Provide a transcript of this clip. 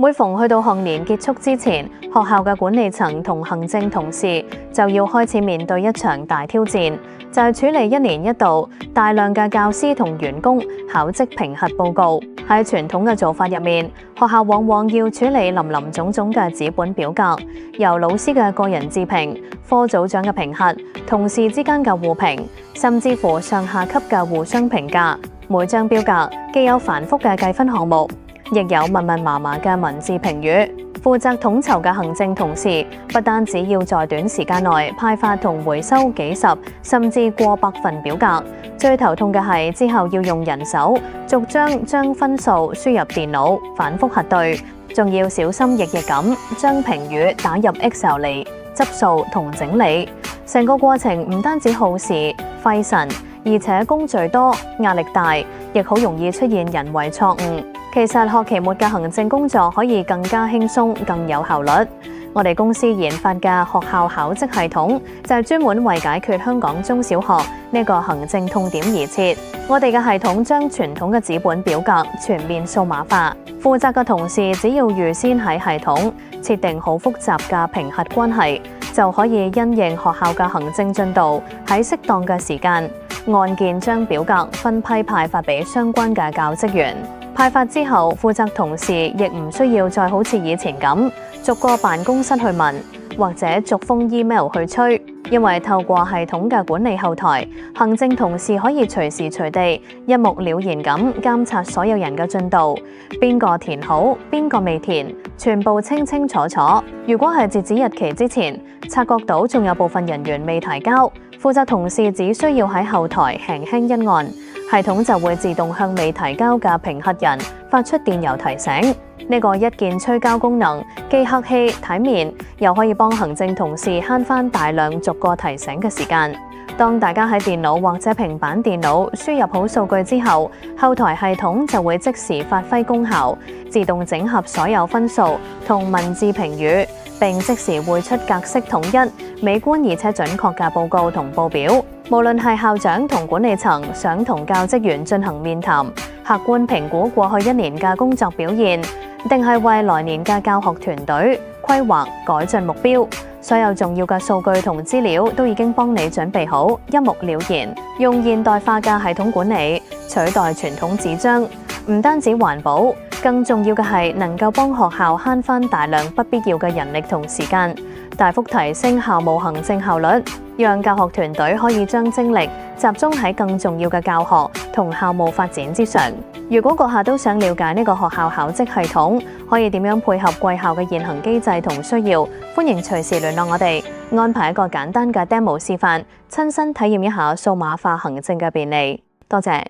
每逢去到學年結束之前，學校嘅管理層同行政同事就要開始面對一場大挑戰，就係處理一年一度大量嘅教師同員工考績評核報告。喺傳統嘅做法入面，學校往往要處理林林總總嘅紙本表格，由老師嘅個人自評、科組長嘅評核、同事之間嘅互評，甚至乎上下級嘅互相評價。每張表格既有繁複嘅計分項目，亦有密密麻麻嘅文字評語。負責統籌嘅行政同事不單只要在短時間內派發同回收幾十甚至過百份表格，最頭痛嘅係之後要用人手逐張將分數輸入電腦反覆核對，仲要小心翼翼咁將評語打入 Excel 嚟執數同整理。成個過程唔單止耗時費神，而且工序多、壓力大，亦好容易出現人為錯誤。其實學期末嘅行政工作可以更加輕鬆、更有效率。我哋公司研發嘅學校考績系統就係專門為解決香港中小學呢個行政痛點而設。我哋嘅系統將傳統嘅紙本表格全面數碼化，負責嘅同事只要預先喺系統設定好複雜嘅評核關係，就可以因應學校嘅行政進度，喺適當嘅時間按件將表格分批派發俾相關嘅教職員。派發之後，負責同事亦唔需要再好似以前咁逐個辦公室去問，或者逐封 email 去催，因為透過系統嘅管理後台，行政同事可以隨時隨地一目了然咁監察所有人嘅進度，邊個填好，邊個未填，全部清清楚楚。如果係截止日期之前察覺到仲有部分人員未提交，負責同事只需要喺後台輕輕一按，系統就會自動向未提交嘅評核人發出電郵提醒。呢個一鍵催交功能既客氣體面，又可以幫行政同事慳返大量逐個提醒嘅時間。當大家喺電腦或者平板電腦輸入好數據之後，後台系統就會即時發揮功效，自動整合所有分數同文字評語，並即時匯出格式統一、美觀而且準確嘅報告同報表。無論係校長同管理層想同教職員進行面談，客觀評估過去一年嘅工作表現，定係為來年嘅教學團隊規劃改進目標，所有重要嘅數據同資料都已經幫你準備好，一目了然。用現代化嘅系統管理取代傳統紙張，唔單止環保，更重要嘅係能夠幫學校慳返大量不必要嘅人力同時間，大幅提升校務行政效率，讓教學團隊可以將精力集中喺更重要嘅教學同校務發展之上。如果閣下都想了解呢個學校考績系統可以點樣配合貴校嘅現行機制同需要，歡迎隨時聯絡我哋，安排一個簡單嘅 demo 示範，親身體驗一下數碼化行政嘅便利。多謝。